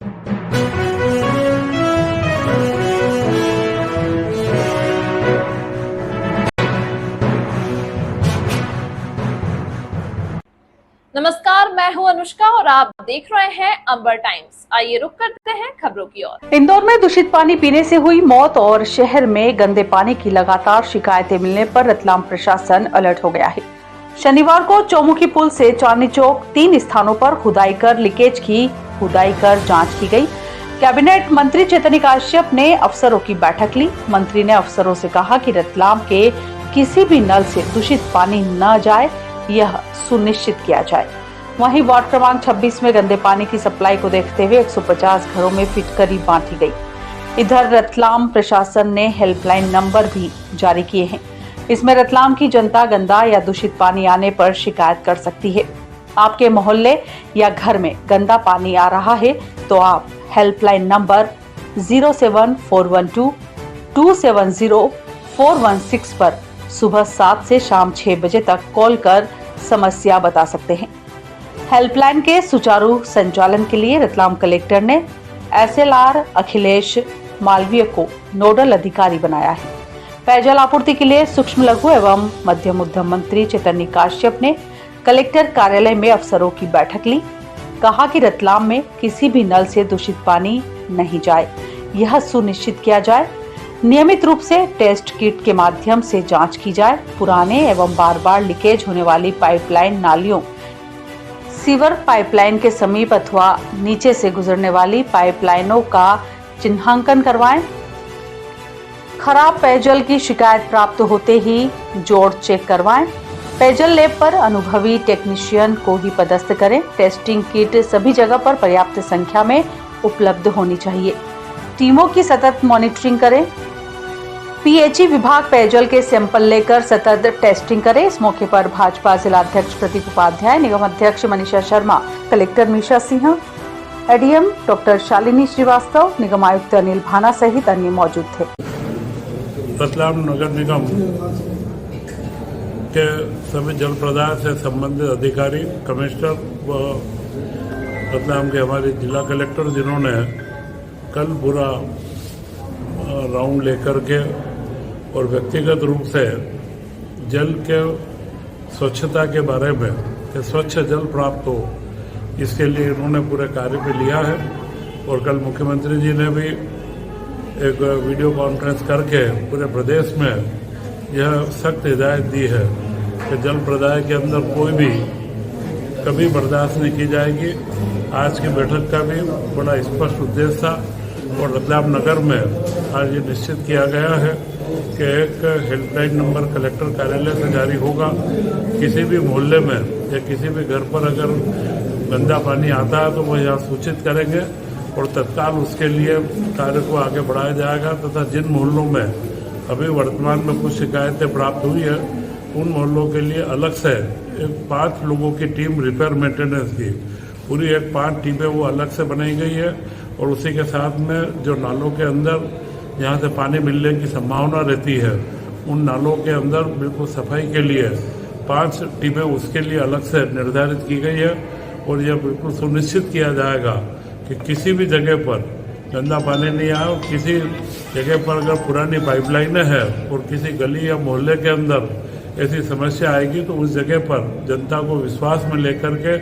नमस्कार, मैं हूं अनुष्का और आप देख रहे हैं अंबर टाइम्स। आइए रुक करते हैं खबरों की ओर। इंदौर में दूषित पानी पीने से हुई मौत और शहर में गंदे पानी की लगातार शिकायतें मिलने पर रतलाम प्रशासन अलर्ट हो गया है। शनिवार को चौमुखी पुल से चांदनी चौक 3 स्थानों पर खुदाई कर लीकेज की खुदाई कर जांच की गई। कैबिनेट मंत्री चैतन्य काश्यप ने अफसरों की बैठक ली। मंत्री ने अफसरों से कहा कि रतलाम के किसी भी नल से दूषित पानी न जाए, यह सुनिश्चित किया जाए। वहीं वार्ड क्रमांक 26 में गंदे पानी की सप्लाई को देखते हुए 150 घरों में फिटकरी बांटी गई। इधर रतलाम प्रशासन ने हेल्पलाइन नंबर भी जारी किए हैं। इसमें रतलाम की जनता गंदा या दूषित पानी आने पर शिकायत कर सकती है। आपके मोहल्ले या घर में गंदा पानी आ रहा है तो आप हेल्पलाइन नंबर 07412 270 416 पर सुबह 7 से शाम 6 बजे तक कॉल कर समस्या बता सकते हैं। हेल्पलाइन के सुचारू संचालन के लिए रतलाम कलेक्टर ने SLR अखिलेश मालवीय को नोडल अधिकारी बनाया है। पेयजल आपूर्ति के लिए सूक्ष्म लघु एवं मध्यम उद्यम मंत्री चैतन्य काश्यप ने कलेक्टर कार्यालय में अफसरों की बैठक ली। कहा कि रतलाम में किसी भी नल से दूषित पानी नहीं जाए, यह सुनिश्चित किया जाए। नियमित रूप से टेस्ट किट के माध्यम से जांच की जाए। पुराने एवं बार बार लीकेज होने वाली पाइपलाइन, नालियों, सीवर पाइपलाइन के समीप अथवा नीचे से गुजरने वाली पाइपलाइनों का चिन्हांकन करवाएं। खराब पेयजल की शिकायत प्राप्त होते ही जोड़ चेक करवाएं। पेयजल लैब पर अनुभवी टेक्नीशियन को ही पदस्थ करें। टेस्टिंग किट सभी जगह पर पर्याप्त संख्या में उपलब्ध होनी चाहिए। टीमों की सतत मॉनिटरिंग करें। PHE विभाग पेयजल के सैंपल लेकर सतत टेस्टिंग करे। इस मौके पर भाजपा जिलाध्यक्ष प्रतीक उपाध्याय, निगम अध्यक्ष Manisha Sharma, collector Misha Singh, ADM doctor Shalini Srivastava, निगम आयुक्त अनिल भाना सहित अन्य मौजूद थे। रतलाम नगर निगम के सभी जल प्रदाय से संबंधित अधिकारी, कमिश्नर व रतलाम के हमारे जिला कलेक्टर, जिन्होंने कल पूरा राउंड लेकर के और व्यक्तिगत रूप से जल के स्वच्छता के बारे में कि स्वच्छ जल प्राप्त हो, इसके लिए इन्होंने पूरे कार्य पे लिया है। और कल मुख्यमंत्री जी ने भी एक वीडियो कॉन्फ्रेंस करके पूरे प्रदेश में यह सख्त हिदायत दी है कि जल प्रदाय के अंदर कोई भी कभी बर्दाश्त नहीं की जाएगी। आज की बैठक का भी बड़ा स्पष्ट उद्देश्य था और रतलाम नगर में आज ये निश्चित किया गया है कि एक हेल्पलाइन नंबर कलेक्टर कार्यालय से जारी होगा। किसी भी मोहल्ले में या किसी भी घर पर अगर गंदा पानी आता है तो वो यहाँ सूचित करेंगे और तत्काल उसके लिए कार्य को आगे बढ़ाया जाएगा तथा जिन मोहल्लों में अभी वर्तमान में कुछ शिकायतें प्राप्त हुई है उन मोहल्लों के लिए अलग से 5 लोगों की टीम रिपेयर मेंटेनेंस की पूरी 5 टीमें वो अलग से बनाई गई है। और उसी के साथ में जो नालों के अंदर जहाँ से पानी मिलने की संभावना रहती है उन नालों के अंदर बिल्कुल सफाई के लिए 5 टीमें उसके लिए अलग से निर्धारित की गई है। और यह बिल्कुल सुनिश्चित किया जाएगा कि किसी भी जगह पर गंदा पानी नहीं आए। किसी जगह पर अगर पुरानी पाइपलाइनें हैं और किसी गली या मोहल्ले के अंदर ऐसी समस्या आएगी तो उस जगह पर जनता को विश्वास में लेकर के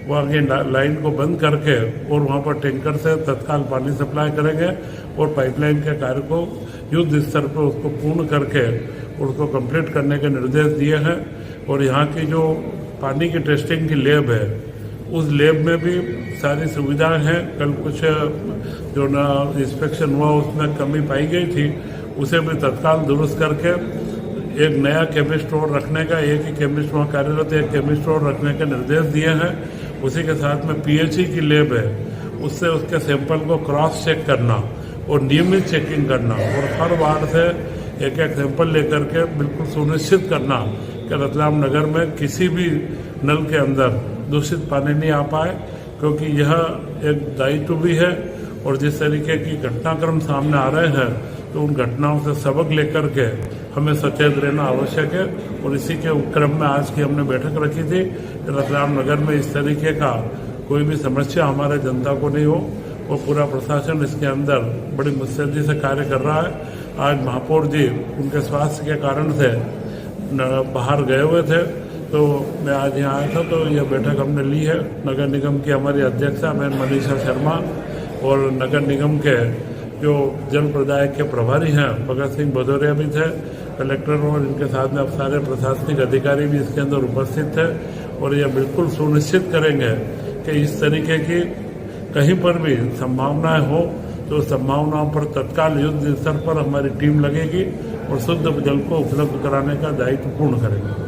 वहाँ की लाइन को बंद करके और वहाँ पर टैंकर से तत्काल पानी सप्लाई करेंगे और पाइपलाइन के कार्य को युद्ध स्तर पर उसको पूर्ण करके उसको कंप्लीट करने के निर्देश दिए हैं। और यहाँ की जो पानी की टेस्टिंग की लैब है उस लैब में भी सारी सुविधाएं हैं। कल कुछ जो ना इंस्पेक्शन हुआ उसमें कमी पाई गई थी, उसे भी तत्काल दुरुस्त करके एक नया केमिस्ट स्टोर रखने का, एक ही केमिस्ट वहाँ कार्यरत एक केमिस्ट स्टोर रखने के निर्देश दिए हैं। उसी के साथ में PHE की लैब है, उससे उसके सैंपल को क्रॉस चेक करना और नियमित चेकिंग करना और हर वार्ड से एक सैंपल लेकर के बिल्कुल सुनिश्चित करना कि रतलाम नगर में किसी भी नल के अंदर दूषित पानी नहीं आ पाए, क्योंकि यह एक दायित्व भी है। और जिस तरीके की घटनाक्रम सामने आ रहे हैं तो उन घटनाओं से सबक लेकर के हमें सचेत रहना आवश्यक है। और इसी के क्रम में आज की हमने बैठक रखी थी कि रतलाम नगर में इस तरीके का कोई भी समस्या हमारे जनता को नहीं हो और पूरा प्रशासन इसके अंदर बड़ी मुस्तैदी से कार्य कर रहा है। आज महापौर जी उनके स्वास्थ्य के कारण से बाहर गए हुए थे, तो मैं आज यहाँ आया था, तो यह बैठक हमने ली है। नगर निगम की हमारी अध्यक्षा मैम मनीषा शर्मा और नगर निगम के जो जन प्रदायक के प्रभारी हैं भगत सिंह भदौरिया भी थे, कलेक्टर और इनके साथ में अब सारे प्रशासनिक अधिकारी भी इसके अंदर उपस्थित थे। और यह बिल्कुल सुनिश्चित करेंगे कि इस तरीके की कहीं पर भी संभावनाएं हो तो संभावनाओं पर तत्काल युद्ध स्तर पर हमारी टीम लगेगी और शुद्ध जल को उपलब्ध कराने का दायित्व पूर्ण करेंगे।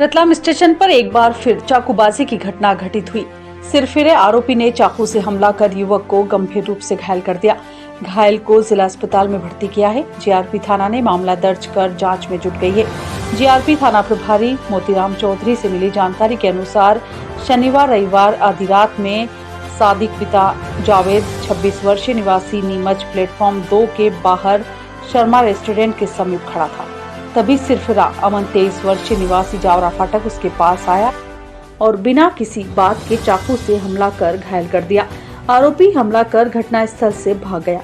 रतलाम स्टेशन पर एक बार फिर चाकूबाजी की घटना घटित हुई। सिरफिरे आरोपी ने चाकू से हमला कर युवक को गंभीर रूप से घायल कर दिया। घायल को जिला अस्पताल में भर्ती किया है। जीआरपी थाना ने मामला दर्ज कर जांच में जुट गई है। जीआरपी थाना प्रभारी मोतीराम चौधरी से मिली जानकारी के अनुसार शनिवार रविवार आधी रात में सादिक पिता जावेद 26 वर्षीय निवासी नीमच प्लेटफॉर्म 2 के बाहर शर्मा रेस्टोरेंट के समीप खड़ा था। तभी सिरफिरा अमन 23 वर्षीय निवासी जावरा फाटक उसके पास आया और बिना किसी बात के चाकू से हमला कर घायल कर दिया। आरोपी हमला कर घटनास्थल से भाग गया।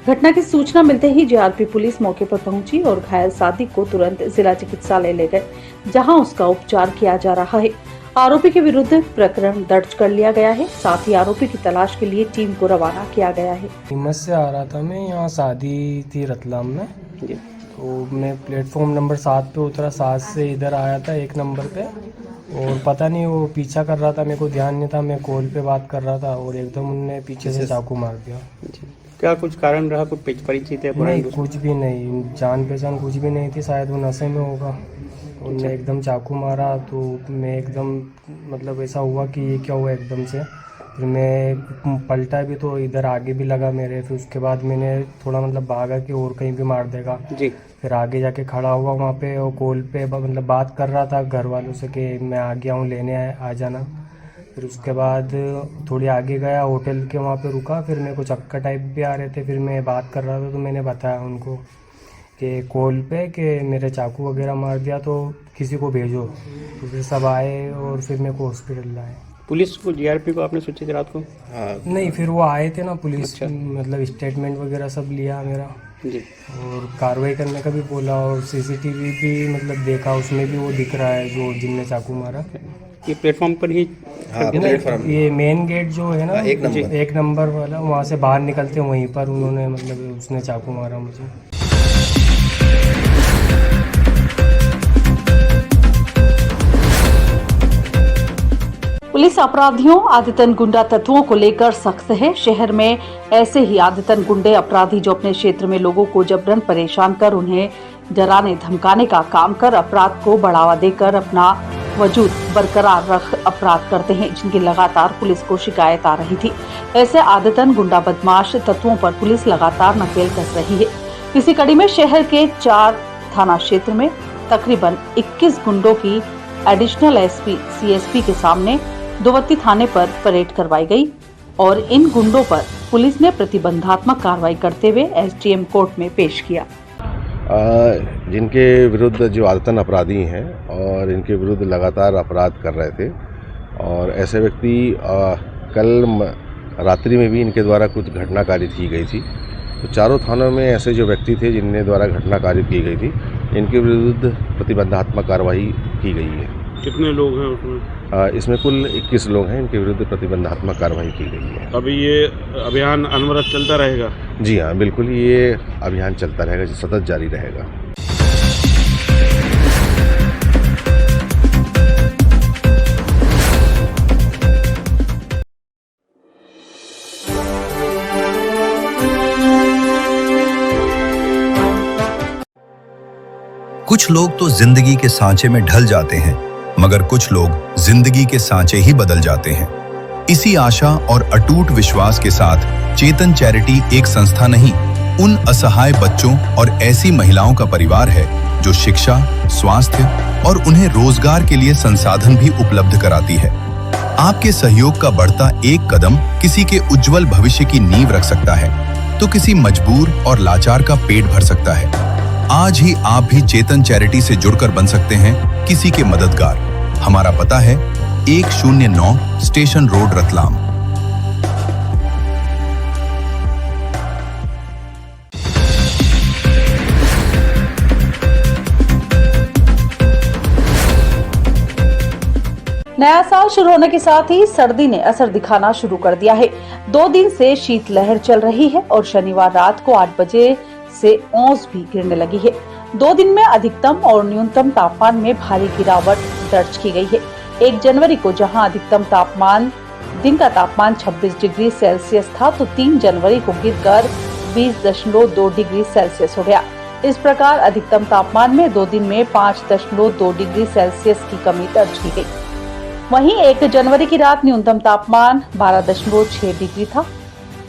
घटना की सूचना मिलते ही जीआरपी पुलिस मौके पर पहुंची और घायल सादिक को तुरंत जिला चिकित्सालय ले गए, जहां उसका उपचार किया जा रहा है। आरोपी के विरुद्ध प्रकरण दर्ज कर लिया गया है। साथ ही आरोपी की तलाश के लिए टीम को रवाना किया गया है। नीमच से आ रहा था मैं, यहाँ शादी थी रतलाम में, तो मैं प्लेटफॉर्म नंबर 7 पे उतरा। 7 से इधर आया था 1 नंबर पे, और पता नहीं वो पीछा कर रहा था, मेरे को ध्यान नहीं था, मैं कॉल पे बात कर रहा था और एकदम उनने पीछे से चाकू मार दिया। क्या कुछ कारण रहा, कुछ परिचित है? नहीं, कुछ भी नहीं, जान पहचान कुछ भी नहीं थी, शायद वो नशे में होगा। उनने एकदम चाकू मारा तो मैं एकदम मतलब ऐसा हुआ कि ये क्या हुआ एकदम से। फिर मैं पलटा भी तो इधर आगे भी लगा मेरे। फिर उसके बाद मैंने थोड़ा मतलब भागा कि और कहीं भी मार देगा जी। फिर आगे जाके खड़ा हुआ वहाँ पे और कॉल पे मतलब बात कर रहा था घर वालों से कि मैं आ गया हूँ, लेने आ जाना। फिर उसके बाद थोड़ी आगे गया, होटल के वहाँ पे रुका। फिर मेरे को चक्कर टाइप भी आ रहे थे। फिर मैं बात कर रहा था तो मैंने बताया उनको कि कॉल पे कि मेरे चाकू वगैरह मार दिया, तो किसी को भेजो। तो फिर सब आए और फिर मेरे को हॉस्पिटल लाए। पुलिस को, जीआरपी को आपने सूचित रात को? नहीं, फिर वो आए थे ना पुलिस। अच्छा। मतलब स्टेटमेंट वगैरह सब लिया मेरा जी, और कार्रवाई करने का भी बोला। और सीसीटीवी भी मतलब देखा, उसमें भी वो दिख रहा है जो जिनने चाकू मारा। ये प्लेटफॉर्म पर ही? हाँ, ये मेन गेट जो है ना, 1 नंबर वाला, वहाँ से बाहर निकलते वहीं पर उन्होंने मतलब उसने चाकू मारा मुझे। पुलिस अपराधियों आदितन गुंडा तत्वों को लेकर सख्त है। शहर में ऐसे ही आदितन गुंडे अपराधी जो अपने क्षेत्र में लोगों को जबरन परेशान कर उन्हें डराने धमकाने का काम कर अपराध को बढ़ावा देकर अपना वजूद बरकरार रख अपराध करते हैं, जिनकी लगातार पुलिस को शिकायत आ रही थी। ऐसे आदितन गुंडा बदमाश तत्वों पर पुलिस लगातार नकेल कस रही है। इसी कड़ी में शहर के 4 थाना क्षेत्र में तकरीबन 21 गुंडों की एडिशनल एसपी सीएसपी के सामने दोवत्ती थाने पर परेड करवाई गई और इन गुंडों पर पुलिस ने प्रतिबंधात्मक कार्रवाई करते हुए एसडीएम कोर्ट में पेश किया। जिनके विरुद्ध जो आदतन अपराधी हैं और इनके विरुद्ध लगातार अपराध कर रहे थे, और ऐसे व्यक्ति कल रात्रि में भी इनके द्वारा कुछ घटना कारित की गई थी। तो चारों थानों में ऐसे जो व्यक्ति थे जिनके द्वारा घटना कारित की गई थी, इनके विरुद्ध प्रतिबंधात्मक कार्रवाई की गई है। कितने लोग हैं उसमें? इसमें कुल 21 लोग हैं। इनके विरुद्ध प्रतिबंधात्मक कार्रवाई की गई है। अभी ये अभियान अनवरत चलता रहेगा? जी हाँ, बिल्कुल, ये अभियान चलता रहेगा, सतत जारी रहेगा। कुछ लोग तो जिंदगी के सांचे में ढल जाते हैं, मगर कुछ लोग जिंदगी के सांचे ही बदल जाते हैं। इसी आशा और अटूट विश्वास के साथ चेतन चैरिटी एक संस्था नहीं, उन असहाय बच्चों और ऐसी महिलाओं का परिवार है जो शिक्षा, स्वास्थ्य और उन्हें रोजगार के लिए संसाधन भी उपलब्ध कराती है। आपके सहयोग का बढ़ता एक कदम किसी के उज्जवल भविष्य की नींव रख सकता है, तो किसी मजबूर और लाचार का पेट भर सकता है। आज ही आप भी चेतन चैरिटी से जुड़कर बन सकते हैं किसी के मददगार। हमारा पता है 109 स्टेशन रोड, रतलाम। नया साल शुरू होने के साथ ही सर्दी ने असर दिखाना शुरू कर दिया है। 2 दिन से शीतलहर चल रही है और शनिवार रात को 8 बजे से ओस भी गिरने लगी है। 2 दिन में अधिकतम और न्यूनतम तापमान में भारी गिरावट दर्ज की गई है। 1 जनवरी को जहां अधिकतम तापमान दिन का तापमान 26 डिग्री सेल्सियस था, तो 3 जनवरी को गिरकर 20.2 डिग्री सेल्सियस हो गया। इस प्रकार अधिकतम तापमान में 2 दिन में 5.2 डिग्री सेल्सियस की कमी दर्ज की गई। वहीं 1 जनवरी की रात न्यूनतम तापमान 12.6 डिग्री था,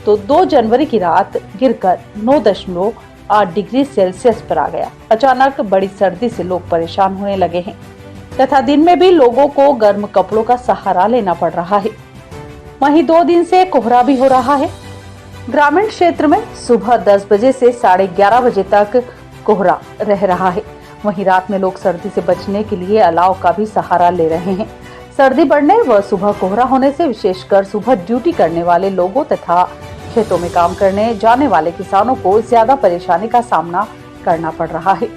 तो 2 जनवरी की रात गिरकर 9.8 डिग्री सेल्सियस पर आ गया। अचानक बड़ी सर्दी से लोग परेशान होने लगे हैं तथा दिन में भी लोगों को गर्म कपड़ों का सहारा लेना पड़ रहा है। वहीं 2 दिन से कोहरा भी हो रहा है। ग्रामीण क्षेत्र में सुबह 10 बजे से 11:30 बजे तक कोहरा रह रहा है। वहीं रात में लोग सर्दी से बचने के लिए अलाव का भी सहारा ले रहे हैं। सर्दी बढ़ने व सुबह कोहरा होने से विशेषकर सुबह ड्यूटी करने वाले लोगों तथा खेतों में काम करने जाने वाले किसानों को ज्यादा परेशानी का सामना करना पड़ रहा है।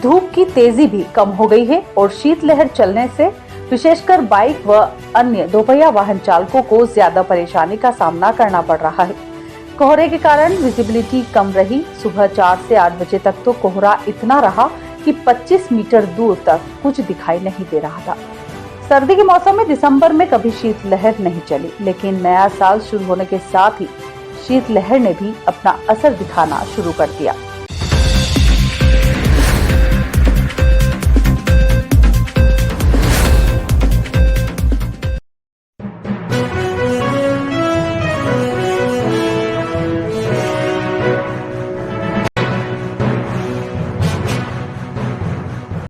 धूप की तेजी भी कम हो गई है और शीतलहर चलने से विशेषकर बाइक व अन्य दोपहिया वाहन चालकों को ज्यादा परेशानी का सामना करना पड़ रहा है। कोहरे के कारण विजिबिलिटी कम रही। सुबह 4 से 8 बजे तक तो कोहरा इतना रहा कि 25 मीटर दूर तक कुछ दिखाई नहीं दे रहा था। सर्दी के मौसम में दिसंबर में कभी शीतलहर नहीं चली, लेकिन नया साल शुरू होने के साथ ही शीतलहर ने भी अपना असर दिखाना शुरू कर दिया।